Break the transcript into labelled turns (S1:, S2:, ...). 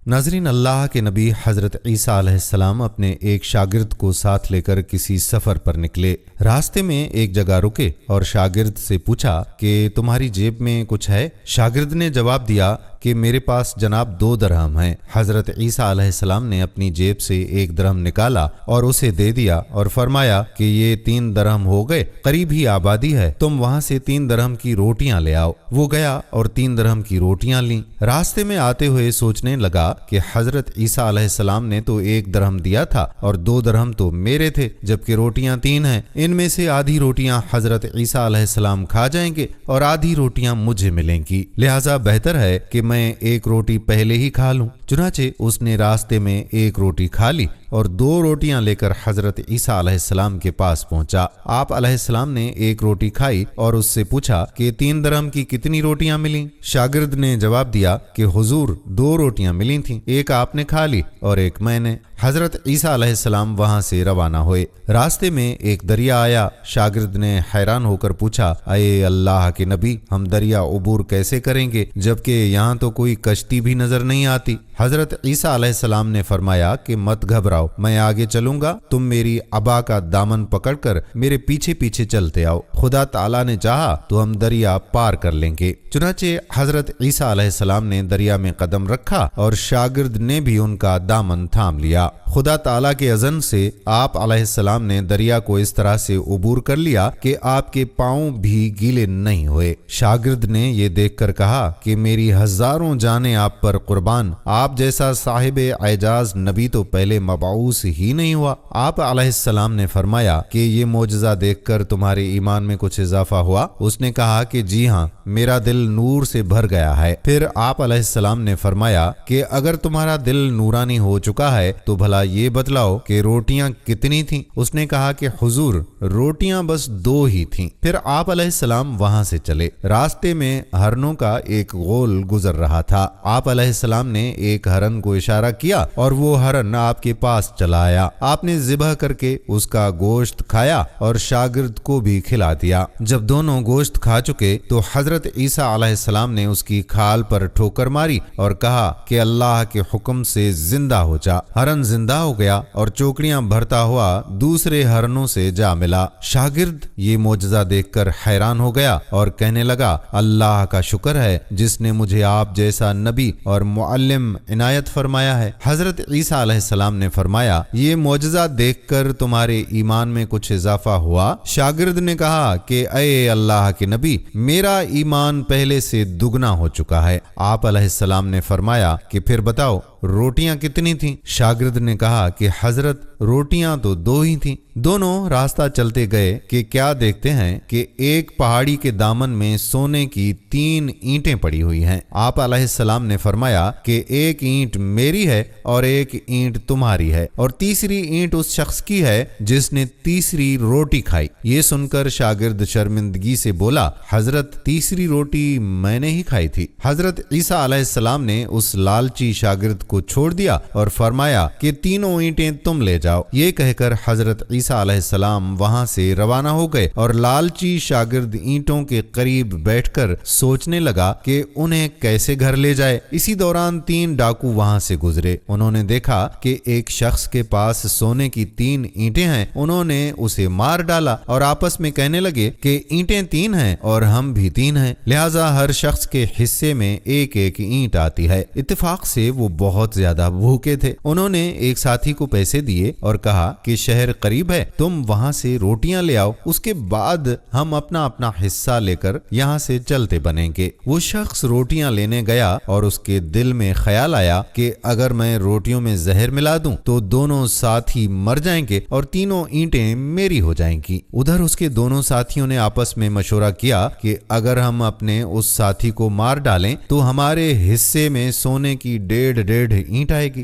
S1: ناظرین، اللہ کے نبی حضرت عیسیٰ علیہ السلام اپنے ایک شاگرد کو ساتھ لے کر کسی سفر پر نکلے۔ راستے میں ایک جگہ رکے اور شاگرد سے پوچھا کہ تمہاری جیب میں کچھ ہے؟ شاگرد نے جواب دیا کہ میرے پاس جناب 2 درہم ہیں۔ حضرت عیسیٰ علیہ السلام نے اپنی جیب سے 1 درہم نکالا اور اسے دے دیا اور فرمایا کہ یہ 3 درہم ہو گئے، قریب ہی آبادی ہے، تم وہاں سے 3 درہم کی روٹیاں لے آؤ۔ وہ گیا اور 3 درہم کی روٹیاں لیں۔ راستے میں آتے ہوئے سوچنے لگا کہ حضرت عیسیٰ علیہ السلام نے تو 1 درہم دیا تھا اور 2 درہم تو میرے تھے، جبکہ روٹیاں 3 ہیں۔ ان میں سے آدھی روٹیاں حضرت عیسیٰ علیہ السلام کھا جائیں گے اور آدھی روٹیاں مجھے ملیں گی، لہٰذا بہتر ہے کہ میں 1 روٹی پہلے ہی کھا لوں۔ چنانچہ اس نے راستے میں 1 روٹی کھا لی اور 2 روٹیاں لے کر حضرت عیسیٰ علیہ السلام کے پاس پہنچا۔ آپ علیہ السلام نے 1 روٹی کھائی اور اس سے پوچھا کہ 3 درہم کی کتنی روٹیاں ملیں؟ شاگرد نے جواب دیا کہ حضور 2 روٹیاں ملی تھیں، 1 آپ نے کھا لی اور 1 میں نے۔ حضرت عیسیٰ علیہ السلام وہاں سے روانہ ہوئے۔ راستے میں ایک دریا آیا۔ شاگرد نے حیران ہو کر پوچھا، اے اللہ کے نبی، ہم دریا عبور کیسے کریں گے جبکہ یہاں تو کوئی کشتی بھی نظر نہیں آتی؟ حضرت عیسیٰ علیہ السلام نے فرمایا کہ مت گھبراؤ، میں آگے چلوں گا، تم میری عبا کا دامن پکڑ کر میرے پیچھے پیچھے چلتے آؤ، خدا تعالیٰ نے چاہا تو ہم دریا پار کر لیں گے۔ چنانچہ حضرت عیسیٰ علیہ السلام نے دریا میں قدم رکھا اور شاگرد نے بھی ان کا دامن تھام لیا۔ خدا تعالیٰ کے اذن سے آپ علیہ السلام نے دریا کو اس طرح سے عبور کر لیا کہ آپ کے پاؤں بھی گیلے نہیں ہوئے۔ شاگرد نے یہ دیکھ کر کہا کہ میری ہزاروں جانیں آپ پر قربان، آپ جیسا صاحب اعجاز نبی تو پہلے مبعوث ہی نہیں ہوا۔ آپ علیہ السلام نے فرمایا کہ یہ معجزہ دیکھ کر تمہارے ایمان میں کچھ اضافہ ہوا؟ اس نے کہا کہ جی ہاں، میرا دل نور سے بھر گیا ہے۔ پھر آپ علیہ السلام نے فرمایا کہ اگر تمہارا دل نورانی ہو چکا ہے تو بھلا یہ بتلاؤ کہ روٹیاں کتنی تھیں؟ اس نے کہا کہ حضور روٹیاں بس 2 ہی تھیں۔ پھر آپ علیہ السلام وہاں سے چلے۔ راستے میں ہرنوں کا ایک غول گزر رہا تھا۔ آپ علیہ السلام نے ایک ہرن کو اشارہ کیا اور وہ ہرن آپ کے پاس چلا آیا۔ آپ نے ذبح کر کے اس کا گوشت کھایا اور شاگرد کو بھی کھلا دیا۔ جب دونوں گوشت کھا چکے تو حضرت عیسیٰ علیہ السلام نے اس کی کھال پر ٹھوکر ماری اور کہا کہ اللہ کے حکم سے زندہ ہو جا۔ ہرن زندہ ہو گیا اور چوکڑیاں بھرتا ہوا دوسرے ہرنوں سے جا ملا۔ شاگرد یہ معجزہ دیکھ کر حیران ہو گیا اور کہنے لگا، اللہ کا شکر ہے جس نے مجھے آپ جیسا نبی اور معلم عنایت فرمایا ہے۔ حضرت عیسیٰ علیہ السلام نے فرمایا، یہ معجزہ دیکھ کر تمہارے ایمان میں کچھ اضافہ ہوا؟ شاگرد نے کہا کہ اے اللہ کے نبی، میرا ایمان پہلے سے دگنا ہو چکا ہے۔ آپ علیہ السلام نے فرمایا کہ پھر بتاؤ روٹیاں کتنی تھیں؟ شاگرد نے کہا کہ حضرت روٹیاں تو 2 ہی تھیں۔ دونوں راستہ چلتے گئے کہ کیا دیکھتے ہیں کہ ایک پہاڑی کے دامن میں سونے کی 3 اینٹیں پڑی ہوئی ہیں۔ آپ علیہ السلام نے فرمایا کہ 1 اینٹ میری ہے اور 1 اینٹ تمہاری ہے اور تیسری اینٹ اس شخص کی ہے جس نے تیسری روٹی کھائی۔ یہ سن کر شاگرد شرمندگی سے بولا، حضرت تیسری روٹی میں نے ہی کھائی تھی۔ حضرت عیسیٰ علیہ السلام نے اس لالچی شاگرد کو چھوڑ دیا اور فرمایا کہ 3 اینٹیں تم لے جاؤ۔ یہ کہہ کر حضرت عیسیٰ علیہ السلام وہاں سے روانہ ہو گئے اور لالچی شاگرد اینٹوں کے قریب بیٹھ کر سوچنے لگا کہ انہیں کیسے گھر لے جائے۔ اسی دوران 3 ڈاکو وہاں سے گزرے۔ انہوں نے دیکھا کہ ایک شخص کے پاس سونے کی 3 اینٹیں ہیں۔ انہوں نے اسے مار ڈالا اور آپس میں کہنے لگے کہ اینٹیں 3 ہیں اور ہم بھی 3 ہیں، لہٰذا ہر شخص کے حصے میں 1 اینٹ آتی ہے۔ اتفاق سے وہ بہت زیادہ بھوکے تھے۔ انہوں نے ایک ساتھی کو پیسے دیے اور کہا کہ شہر قریب ہے، تم وہاں سے روٹیاں لے آؤ، اس کے بعد ہم اپنا اپنا حصہ لے کر یہاں سے چلتے بنیں گے۔ وہ شخص روٹیاں لینے گیا اور اس کے دل میں خیال آیا کہ اگر میں روٹیوں میں زہر ملا دوں تو دونوں ساتھی مر جائیں گے اور 3 اینٹیں میری ہو جائیں گی۔ ادھر اس کے دونوں ساتھیوں نے آپس میں مشورہ کیا کہ اگر ہم اپنے اس ساتھی کو مار ڈالیں تو ہمارے حصے میں سونے کی 1.5 اینٹ آئے گی۔